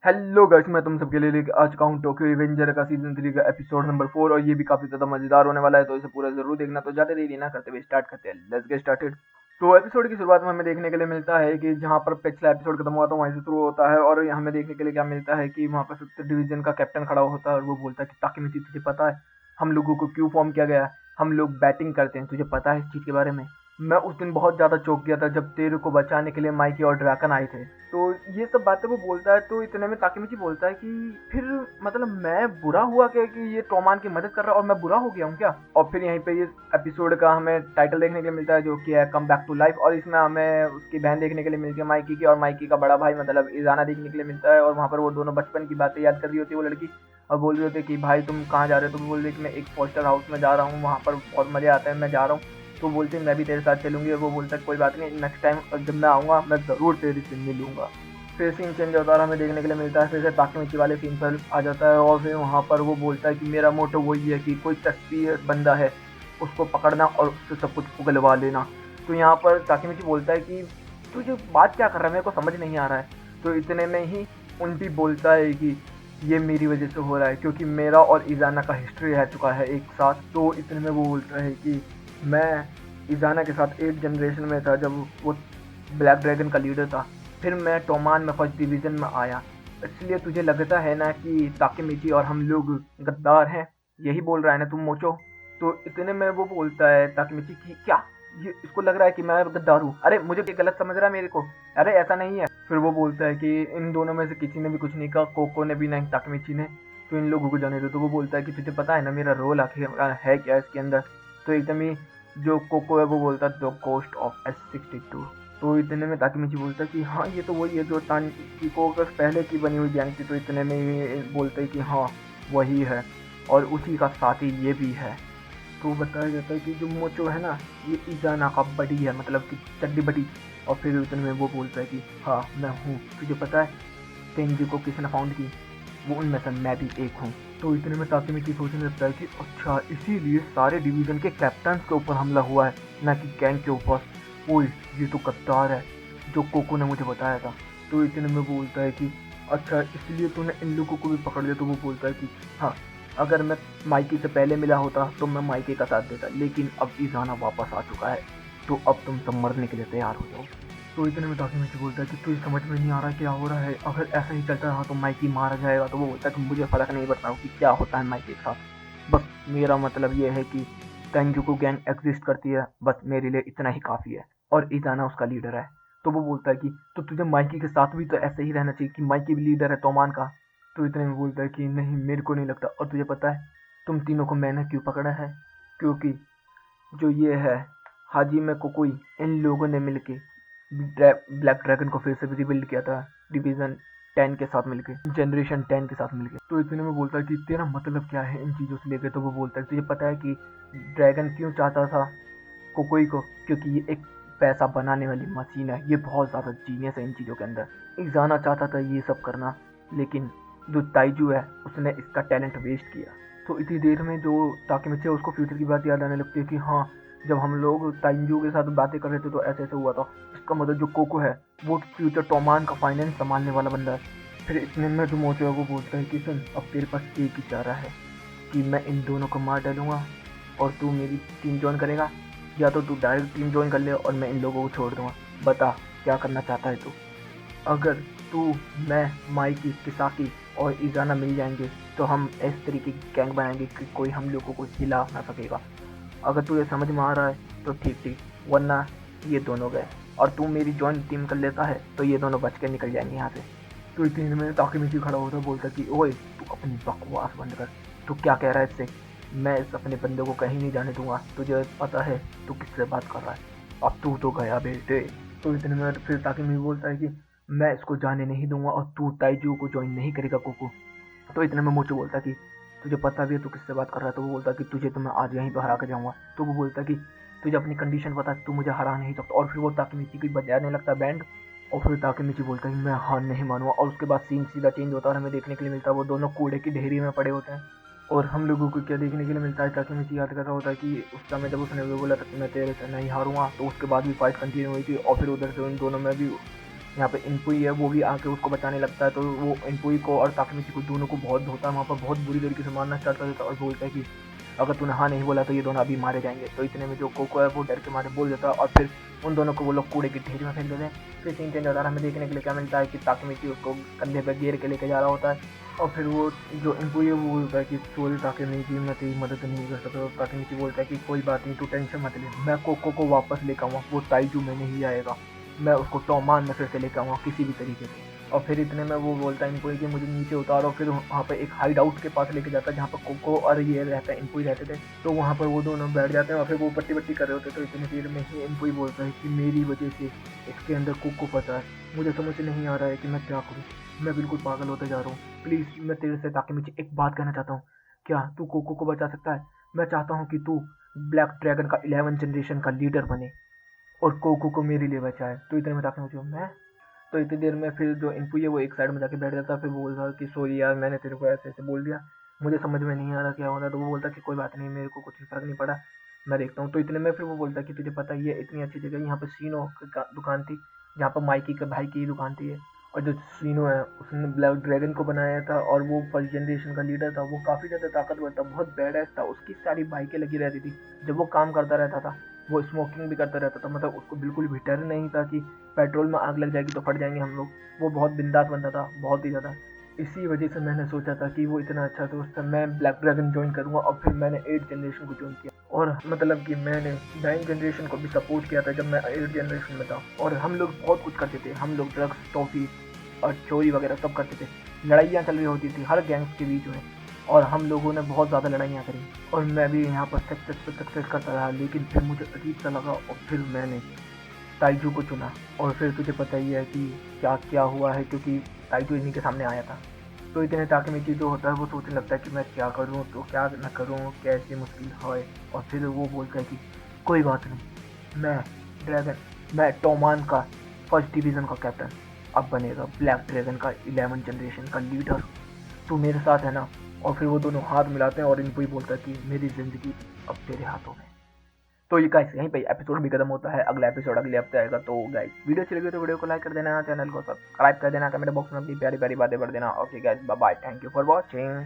Hello guys, मैं तुम सबके लिए लेके आ चुका हूँ टोक्यो रिवेंजर का सीजन 3 का एपिसोड नंबर 4 और ये भी काफी ज्यादा मजेदार होने वाला है। तो इसे पूरा जरूर देखना। तो ज्यादा देरी ना करते हुए स्टार्ट करते हैं। Let's get started. तो एपिसोड की शुरुआत में हमें देखने के लिए मिलता है कि जहाँ पर पिछला एपिसोड खत्म हुआ था वहीं से शुरू होता है। और हमें देखने के लिए क्या मिलता है कि वहाँ पर फिफ्थ डिवीजन का कैप्टन खड़ा होता है और वो बोलता है कि ताकेमिची, तुझे पता है हम लोगों को क्यों फॉर्म किया गया है? हम लोग बैटिंग करते हैं, तुझे पता है इस चीज के बारे में? मैं उस दिन बहुत ज्यादा चौंक गया था जब तेरू को बचाने के लिए माइकी और ड्रैकन आए थे। तो ये सब बातें वो बोलता है। तो इतने में ताकेमिची बोलता है कि फिर मतलब मैं बुरा हुआ क्या कि ये टोमान की मदद कर रहा है और मैं बुरा हो गया हूँ क्या? और फिर यहीं पे इस एपिसोड का हमें टाइटल देखने के लिए मिलता है जो कि है कम बैक टू लाइफ। और इसमें हमें उसकी बहन देखने के लिए मिलती है माइकी की, और माइकी का बड़ा भाई मतलब इजाना देखने के लिए मिलता है। और वहाँ पर वो दोनों बचपन की बातें याद कर रही होती है वो लड़की, और बोल रही होती है कि भाई तुम कहाँ जा रहे हो? तो वो बोल रही है कि मैं एक फॉस्टर हाउस में जा रहा हूँ, वहाँ पर बहुत मजे आते हैं, मैं जा रहा हूँ। तो बोलते मैं भी तेरे साथ चलूंगी। और वो बोलता है कोई बात नहीं, नेक्स्ट टाइम जब मैं आऊँगा मैं ज़रूर तेरे से मिलूंगा। फिर सीन चेंज होता है और हमें देखने के लिए मिलता है फिर से ताकेमिची वाले सीन पर आ जाता है। और फिर वहाँ पर वो बोलता है कि मेरा मोटो वही है कि कोई तस्वीर बंदा है उसको पकड़ना और उससे सब कुछ उगलवा लेना। तो यहाँ पर ताकेमिची बोलता है कि तुझे बात क्या कर रहा है, मेरे को समझ नहीं आ रहा है। तो इतने में ही उनपी बोलता है कि ये मेरी वजह से हो रहा है क्योंकि मेरा और इजाना का हिस्ट्री रह चुका है एक साथ। तो इतने में वो बोलता है कि मैं इजाना के साथ 8 जनरेशन में था जब वो ब्लैक ड्रैगन का लीडर था। फिर मैं टोमान में फर्स्ट डिवीजन में आया। इसलिए तुझे लगता है ना कि ताकेमिची और हम लोग गद्दार हैं? यही बोल रहा है ना तुम मोचो? तो इतने में वो बोलता है ताकेमिची की क्या ये इसको लग रहा है कि मैं गद्दार हूँ? अरे मुझे गलत समझ रहा है मेरे को? अरे ऐसा नहीं है। फिर वो बोलता है कि इन दोनों में से किसी ने भी कुछ नहीं कहा, कोको ने भी नहीं ताकेमिची ने। तो इन लोगों को जाने दो। तो वो बोलता है कि तुझे पता है ना मेरा रोल आखिर है क्या इसके अंदर? तो एकदम ही जो कोको है वो बोलता है द गोस्ट ऑफ S62। तो इतने में ताकेमिची बोलता है कि हाँ ये तो वही है जो तानिको अगर पहले की बनी हुई गैंग थी। तो इतने में ये बोलते हैं कि हाँ वही है और उसी का साथी ये भी है। तो बताया जाता है कि जो मोचो है ना ये इजाना का बड़ी है, मतलब कि चड्डी बड़ी। और फिर उतने में वो बोलता है कि हाँ मैं हूँ, तुझे पता है तेंजू को किसने फाउंड की? वो उनमें से मैं भी एक हूँ। तो इतने में ताकेमिची सोचने लगता है कि अच्छा इसीलिए सारे डिवीजन के कैप्टन के ऊपर हमला हुआ है, ना कि गैंग के ऊपर। ओए ये तो गद्दार है जो कोको ने मुझे बताया था। तो इतने में बोलता है कि अच्छा इसलिए तूने इन लोगों को भी पकड़ लिया? तो वो बोलता है कि हाँ अगर मैं माइकी से पहले मिला होता तो मैं माइकी का साथ देता, लेकिन अब इजाना वापस आ चुका है तो अब तुम सब मरने के लिए तैयार हो जाओ। तो इतने में ताकेमिची बोलता है कि तुझे समझ में नहीं आ रहा क्या हो रहा है? अगर ऐसा ही चलता रहा तो माइकी मारा जाएगा। तो वो बोलता है कि मुझे फर्क नहीं पड़ता कि क्या होता है माइकी के साथ, बस मेरा मतलब ये है कि तेंजुकु गैंग एग्जिस्ट करती है, बस मेरे लिए इतना ही काफ़ी है। और इजाना उसका लीडर है। तो वो बोलता है कि तो तुझे माइकी के साथ भी तो ऐसे ही रहना चाहिए कि माइकी भी लीडर है तोमान का। तो इतने में बोलता है कि नहीं मेरे को नहीं लगता। और तुझे पता है तुम तीनों को मैंने क्यों पकड़ा है? क्योंकि जो ये है हाजिमे कोकोई, इन लोगों ने मिलके ब्लैक ड्रैगन को फिर से रिबिल्ड किया था डिवीजन 10 के साथ मिलके, जनरेशन 10 के साथ मिलके। तो इतने में बोलता है कि तेरा मतलब क्या है इन चीज़ों से लेके? तो वो बोलता है तुझे पता है कि ड्रैगन क्यों चाहता था कोकोई को? क्योंकि ये एक पैसा बनाने वाली मशीन है, ये बहुत ज़्यादा जीनियस है इन चीज़ों के अंदर। इजाना चाहता था ये सब करना, लेकिन जो ताइजू है उसने इसका टैलेंट वेस्ट किया। तो इतनी देर में जो ताकेमिची है उसको फ्यूचर की बात याद आने लगती है कि हाँ जब हम लोग ताइजू के साथ बातें कर रहे थे तो ऐसे ऐसे हुआ था। इसका मतलब जो कोको है वो फ्यूचर टोमान का फाइनेंस संभालने वाला बंदा है। फिर इतने में जो मोचो है वो बोलता है कि सुन अब तेरे पास एक ही चारा है कि मैं इन दोनों को मार डालूंगा और तू मेरी टीम ज्वाइन करेगा, या तो तू डायरेक्ट टीम ज्वाइन कर ले और मैं इन लोगों को छोड़ दूंगा। बता क्या करना चाहता है तू? अगर तू, मैं, माइकी, किसाकी और इजाना मिल जाएंगे तो हम इस तरीके की गैंग बनाएंगे कि कोई हम लोगों को हिला ना सकेगा। अगर तू ये समझ में आ रहा है तो ठीक ठीक, वरना ये दोनों गए। और तू मेरी जॉइंट टीम कर लेता है तो ये दोनों बच के निकल जाएंगे यहाँ से। तो इतने में ताकेमिची खड़ा होता है, बोलता कि ओए तू अपनी बकवास बंद कर। तू क्या कह रहा है इससे? मैं इस अपने बंदे को कहीं नहीं जाने दूंगा, तुझे पता है तू किससे बात कर रहा है? अब तू तो गया बेटे। तो इतने में फिर ताकेमिची बोलता है कि मैं इसको जाने नहीं दूंगा और तू ताइजू को ज्वाइन नहीं करेगा कोको। तो इतने में मोचो बोलता कि तुझे पता भी है तू किससे बात कर रहा है? तो वो बोलता कि तुझे तो मैं आज यहीं पर हरा कर जाऊंगा। तो वो बोलता कि तुझे अपनी कंडीशन पता है, तू मुझे हरा नहीं सकता। और फिर वो ताकेमिची की बजाने लगता है बैंड। और फिर ताकेमिची बोलता है कि मैं हार नहीं मानूंगा। और उसके बाद सीन सीधा चेंज होता है और हमें देखने के लिए मिलता है वो दोनों कूड़े की ढेरी में पड़े होते हैं। और हम लोगों को क्या देखने के लिए मिलता है, ताकेमिची याद कर रहा होता है कि उस समय जब उसने वो बोला था कि मैं तेरे से नहीं हारूंगा, तो उसके बाद भी फाइट कंटिन्यू हुई थी। और फिर उधर से उन दोनों में भी यहाँ पे इनपुई है वो भी आके उसको बचाने लगता है, तो वो इनपुई को और ताकेमिची को दोनों को बहुत धोता है, वहाँ पर बहुत बुरी तरीके से मारना स्टार्ट कर देता है और बोलता है कि अगर तूने हाँ नहीं बोला तो ये दोनों अभी मारे जाएंगे। तो इतने में जो कोको है वो डर के मारे बोल देता है और फिर उन दोनों को वो लोग कूड़े के ढेर में फेंक देते हैं। फिर सीन चेंज होता है, हमें देखने के लिए क्या मिलता है कि ताकेमिची उसको कंधे पर घेर के लेके जा रहा होता है और फिर वो जो इनपुई है वो बोलता है कि सॉरी ताकेमिची, मैं तेरी मदद नहीं कर सकता। ताकेमिची बोलता है कि कोई बात नहीं, तू टेंशन मत ले, मैं कोको को वापस लेकर आऊँगा, वो ताइजू में नहीं आएगा, मैं उसको टॉमान में फिर से लेकर आऊँगा किसी भी तरीके से। और फिर इतने में वो बोलता है इनपुई कि मुझे नीचे उतारो, फिर वहाँ पे एक हाइड आउट के पास लेके जाता है जहाँ पर कोको और ये रहता है इनपुई रहते थे। तो वहाँ पर वो दोनों बैठ जाते हैं और फिर वो पट्टी पट्टी कर रहे होते हैं। तो इतनी देर में ही इनपुई बोलता है कि मेरी वजह से इसके अंदर कोको फंसा है, मुझे समझ नहीं आ रहा है कि मैं क्या करूँ, मैं बिल्कुल पागल होते जा रहा हूँ, प्लीज़ मैं तेरे से ताकेमिची एक बात कहना चाहता हूँ, क्या तू कोको को बचा सकता है? मैं चाहता हूँ कि तू ब्लैक ड्रैगन का 11 जनरेशन का लीडर बने और कोको को मेरे लिए बचाए। तो इतने में ताकेमिची मैं तो इतनी देर में फिर जो इनपुई है वो एक साइड में जाके बैठ जाता है। फिर वो बोलता है कि सॉरी यार, मैंने तेरे को ऐसे ऐसे बोल दिया, मुझे समझ में नहीं आ रहा क्या हो रहा है। तो वो बोलता है कि कोई बात नहीं, मेरे को कुछ फर्क नहीं पड़ा, मैं देखता हूँ। तो इतने में फिर वो बोलता है कि तुझे पता ही है इतनी अच्छी जगह यहाँ पर सीनो की दुकान थी, जहाँ पर माइकी के भाई की दुकान थी ये। और जो सीनो है उसने ब्लैक ड्रैगन को बनाया था और वो फर्स्ट जनरेशन का लीडर था, वो काफ़ी ज़्यादा ताकतवर था, बहुत बैड था, उसकी सारी बाइकें लगी रहती थी। जब वो काम करता रहता था वो स्मोकिंग भी करता रहता था, मतलब उसको बिल्कुल भी डर नहीं था कि पेट्रोल में आग लग जाएगी तो फट जाएंगे हम लोग। वो बहुत बिंदास बनता था, बहुत ही ज़्यादा। इसी वजह से मैंने सोचा था कि वो इतना अच्छा दोस्त है, मैं ब्लैक ड्रैगन ज्वाइन करूँगा। और फिर मैंने 8 जनरेशन को ज्वाइन किया और मतलब कि मैंने 9 जनरेशन को भी सपोर्ट किया था जब मैं 8 जनरेशन में था। और हम लोग बहुत कुछ करते थे, हम लोग ड्रग्स, टॉफ़ी और चोरी वगैरह सब करते थे। लड़ाइयाँ चल रही होती थी हर गैंग्स के बीच में और हम लोगों ने बहुत ज़्यादा लड़ाइयाँ करी और मैं भी यहाँ पर सक्सेस करता रहा। लेकिन फिर मुझे अजीब सा लगा और फिर मैंने ताइजू को चुना। और फिर तुझे पता ही है कि क्या क्या हुआ है, क्योंकि ताइजू इन्हीं के सामने आया था। तो इतने ताकेमिची जो होता है वो सोचने लगता है कि मैं क्या करूँ, तो क्या न करूँ, कैसे मुश्किल है। और फिर वो बोलता है कि कोई बात नहीं, मैं मैं टोमान का फर्स्ट डिवीज़न का कैप्टन अब बनेगा, ब्लैक ड्रैगन का 11 जनरेशन का लीडर, तू मेरे साथ है ना। और फिर वो दोनों हाथ मिलाते हैं और इनको ही बोलता है कि मेरी ज़िंदगी अब तेरे हाथों में। तो ये गाइस यहीं पे एपिसोड भी खत्म होता है, अगला एपिसोड अगले हफ्ते आएगा। तो गाइस वीडियो अच्छी लगी तो वीडियो को लाइक कर देना, चैनल को सब्सक्राइब कर देना, कमेंट बॉक्स में अपनी प्यारी प्यारी बातें कर देना। Okay guys, bye bye, thank you for watching.